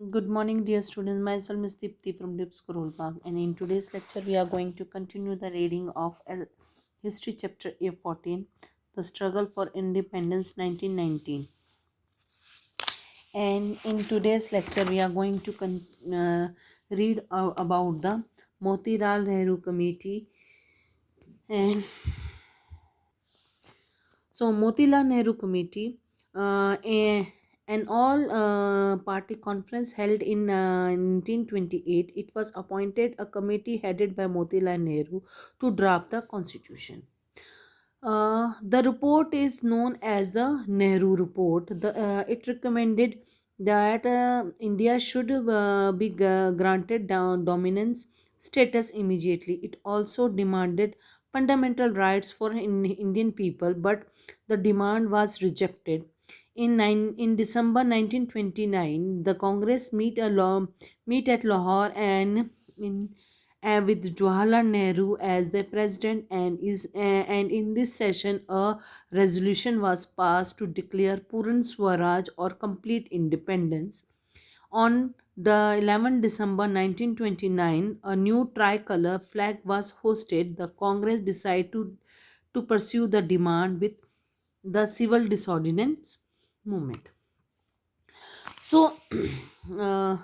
Good morning, dear students. Myself Miss Dipti from Dip Scroll Park, and in today's lecture, we are going to continue the reading of History Chapter A14, The Struggle for Independence 1919. And in today's lecture, we are going to read about the Motilal Nehru Committee. And so, Motilal Nehru Committee, an all party conference held in 1928, it was appointed a committee headed by Motilal Nehru to draft the constitution. The report is known as the Nehru Report. It recommended that India should be granted dominance status immediately. It also demanded fundamental rights for Indian people, but the demand was rejected. In December 1929, the Congress meet at Lahore in with Jawaharlal Nehru as the president, and in this session a resolution was passed to declare Puran Swaraj or complete independence. On the 11th December 1929, a new tricolor flag was hosted. The Congress decided to pursue the demand with the civil disobedience movement. So, uh,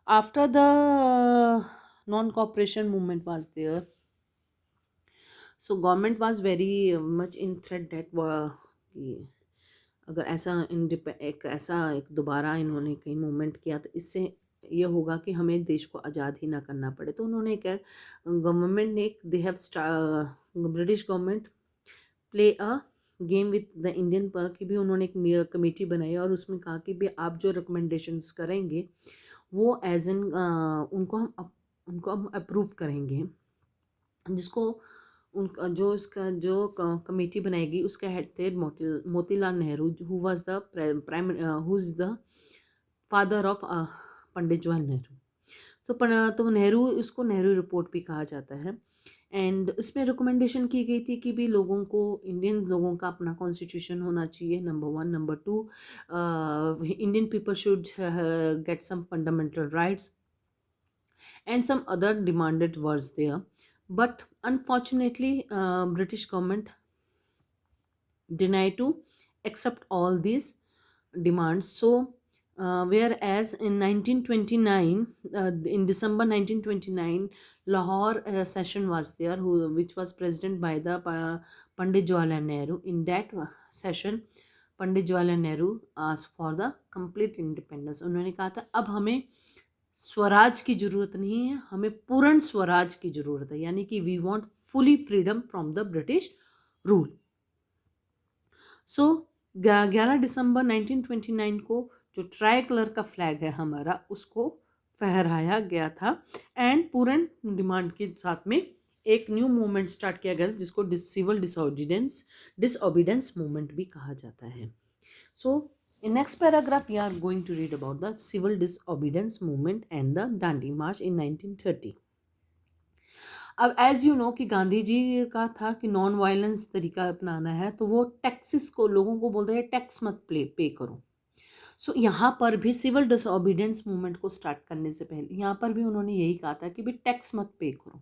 after the non-cooperation movement was there, so government was very much in threat that कि अगर एक दोबारा इन्होंने कहीं movement किया तो इससे ये होगा कि हमें देश को आज़ाद ही ना करना पड़े। तो उन्होंने क्या, गवर्नमेंट ने they have British government play a game with the Indian पर की भी उन्होंने एक कमेटी बनाई और उसमें कहा कि भी आप जो रिकमेंडेशंस करेंगे वो एज एन उनको हम अप्रूव करेंगे, जिसको उनका जो इसका जो कमेटी बनाएगी उसका हेड थे Motilal Nehru, who was the prime who is the father of Pandit Jawaharlal Nehru. तो नेहरू, उसको नेहरू रिपोर्ट भी कहा जाता है। एंड इसमें रिकमेंडेशन की गई थी कि भी लोगों को, इंडियन लोगों का अपना कॉन्स्टिट्यूशन होना चाहिए, number one. Number two, Indian people should get some fundamental rights and some other demanded was there, but unfortunately British government denied to accept all these demands. So whereas in 1929, in December 1929, Lahore session was there, which was president by the Pandit Jawaharlal Nehru. In that session, Pandit Jawaharlal Nehru ask for the complete independence. उन्होंने कहा था अब हमें स्वराज की ज़रूरत नहीं है, हमें पूर्ण स्वराज की ज़रूरत है, यानी कि we want fully freedom from the British rule. So 11 दिसंबर 1929 को जो ट्राई कलर का फ्लैग है हमारा, उसको फहराया गया था एंड पूर्ण डिमांड के साथ में एक न्यू मूवमेंट स्टार्ट किया गया जिसको सिविल डिसओबीडेंस मूवमेंट भी कहा जाता है। सो in next paragraph we are going to read about the civil disobedience movement and the Dandi March in 1930. अब एज यू नो कि गांधी जी का था कि नॉन वायलेंस तरीका अपनाना है, तो वो टैक्सेस को लोगों को बोलते हैं टैक्स मत पे करो। सो यहाँ पर भी सिविल डिसओबीडेंस मूवमेंट को स्टार्ट करने से पहले यहाँ पर भी उन्होंने यही कहा था कि भी टैक्स मत पे करो।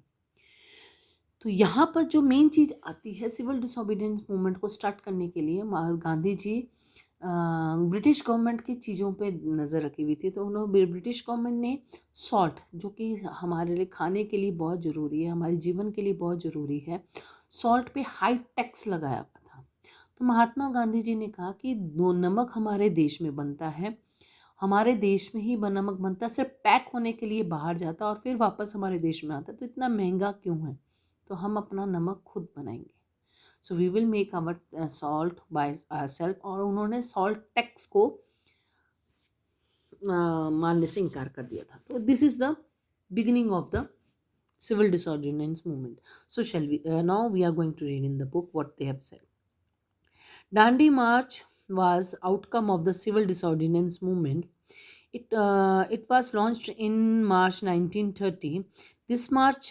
तो यहाँ पर जो मेन चीज़ आती है सिविल डिसओबीडेंस मूवमेंट को स्टार्ट करने के लिए, गांधी जी ब्रिटिश गवर्नमेंट की चीज़ों पे नज़र रखी हुई थी। तो उन्होंने ब्रिटिश गवर्नमेंट ने सॉल्ट, जो कि हमारे लिए खाने के लिए बहुत ज़रूरी है, हमारे जीवन के लिए बहुत ज़रूरी है, सॉल्ट पे हाई टैक्स लगाया हुआ था। तो महात्मा गांधी जी ने कहा कि नमक हमारे देश में बनता है, हमारे देश में ही नमक बनता है, सिर्फ पैक होने के लिए बाहर जाता और फिर वापस हमारे देश में आता, तो इतना महंगा क्यों है, तो हम अपना नमक खुद बनाएंगे। So we will make our salt by self. और उन्होंने सॉल्ट टैक्स को मानने से इनकार कर दिया था। तो this is the beginning of the civil disobedience movement. So shall we now we are going to read in the book what they have said. Dandi March was outcome of the civil disobedience movement. It was launched in March 1930. This march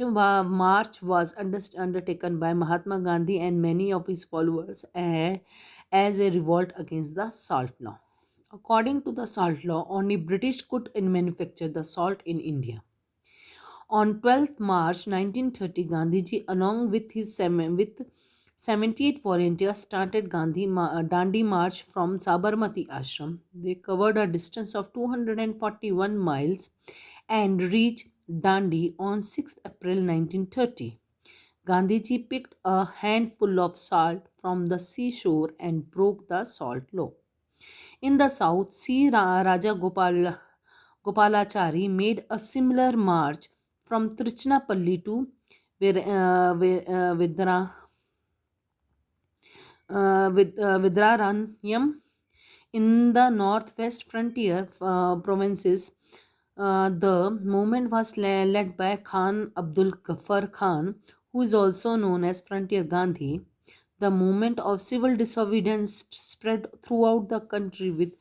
was undertaken by Mahatma Gandhi and many of his followers as a revolt against the salt law. According to the salt law, only British could manufacture the salt in India. On 12th March 1930, Gandhiji, along with with 78 volunteers, started Dandi March from Sabarmati Ashram. They covered a distance of 241 miles and reached Dandi on 6th April 1930. Gandhiji picked a handful of salt from the seashore and broke the salt law. In the south, Raja Gopalachari made a similar march from Trichinapalli to Vidraranyam in the northwest frontier provinces. The movement was led by Khan Abdul Ghaffar Khan, who is also known as Frontier Gandhi. The movement of civil disobedience spread throughout the country with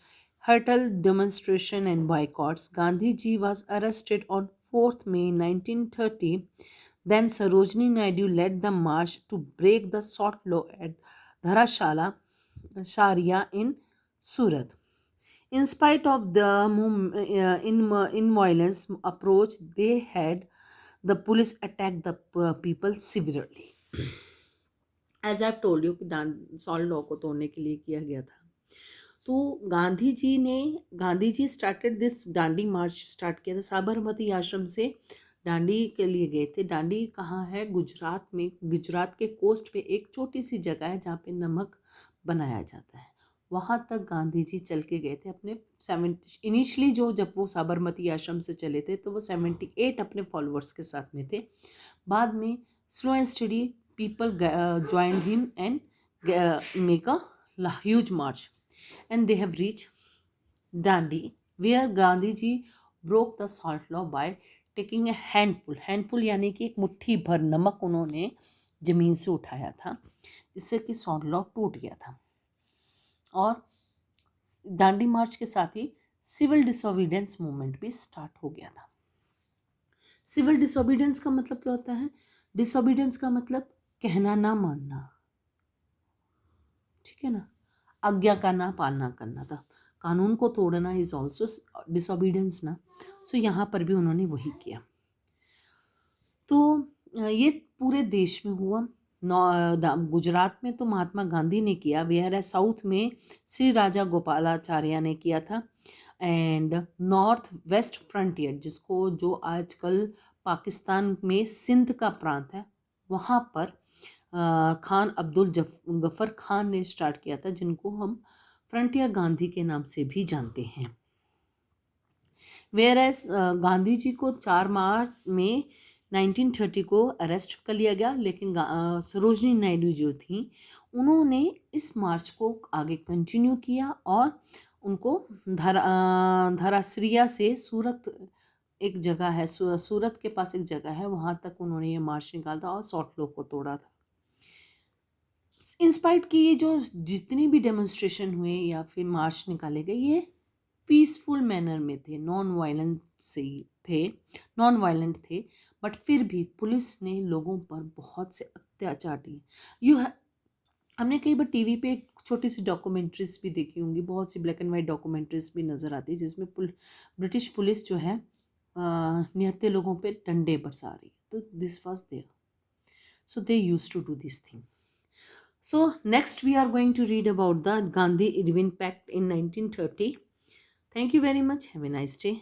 Hartal demonstration and boycotts. Gandhiji was arrested on 4th May 1930. Then Sarojini Naidu led the march to break the salt law at Dharashala Sharia in Surat. In spite of the in violence approach they had, the police attacked the people severely. As I told you कि salt law को तोड़ने के लिए किया गया था. तो Gandhi ji started this Dandi march start किया था साबरमती आश्रम से. डांडी के लिए गए थे. डांडी कहाँ है? गुजरात में. गुजरात के कोस्ट पे एक छोटी सी जगह है जहाँ पे नमक बनाया जाता है. वहाँ तक गांधी जी चल के गए थे अपने 70. इनिशियली जब वो साबरमती आश्रम से चले थे तो वो 78 अपने फॉलोअर्स के साथ में थे. बाद में slow and study people joined him and make a huge march, and they have reached Dandi, where Gandhi ji broke the salt law by taking a handful यानी कि एक मुट्ठी भर नमक उन्होंने जमीन से उठाया था, जिससे कि सॉल्ट लॉ टूट गया था. और दांडी मार्च के साथ ही सिविल डिसोबीडियंस मूवमेंट भी स्टार्ट हो गया था. सिविल डिसोबीडियंस का मतलब क्या होता है? डिसोबीडियंस का मतलब कहना ना मानना, ठीक है ना. आज्ञा का ना पालना करना था. कानून को तोड़ना इज ऑल्सो डिसोबीडियंस ना. सो यहाँ पर भी उन्होंने वही किया. तो ये पूरे देश में हुआ. गुजरात में तो महात्मा गांधी ने किया, वेयर है साउथ में श्री राजा गोपालाचार्य ने किया था. एंड नॉर्थ वेस्ट फ्रंटियर, जिसको जो आजकल पाकिस्तान में सिंध का प्रांत है, वहाँ पर खान अब्दुल गफ़र खान ने स्टार्ट किया था, जिनको हम फ्रंटियर गांधी के नाम से भी जानते हैं. वेयर एज गांधी जी को 4 मार्च में 1930 को अरेस्ट कर लिया गया, लेकिन सरोजनी नायडू जो थी उन्होंने इस मार्च को आगे कंटिन्यू किया और उनको धरासरिया से सूरत एक जगह है, सूरत के पास एक जगह है, वहाँ तक उन्होंने ये मार्च निकाला था और सॉल्ट लॉ को तोड़ा था. इंस्पाइट की ये जो जितनी भी डेमोन्स्ट्रेशन हुए या फिर मार्च निकाले गए, ये पीसफुल मैनर में थे, नॉन वायलेंट थे. बट फिर भी पुलिस ने लोगों पर बहुत से अत्याचार दिए. हमने कई बार टीवी पे छोटी सी डॉक्यूमेंट्रीज भी देखी होंगी, बहुत सी ब्लैक एंड वाइट डॉक्यूमेंट्रीज भी नज़र आती है, जिसमें ब्रिटिश पुलिस जो है निहत्थे लोगों पे डंडे बरसा रही. तो this was there. So they used to do this thing. So next we are going to read about the Gandhi-Irwin Pact in 1930. Thank you very much. Have a nice day.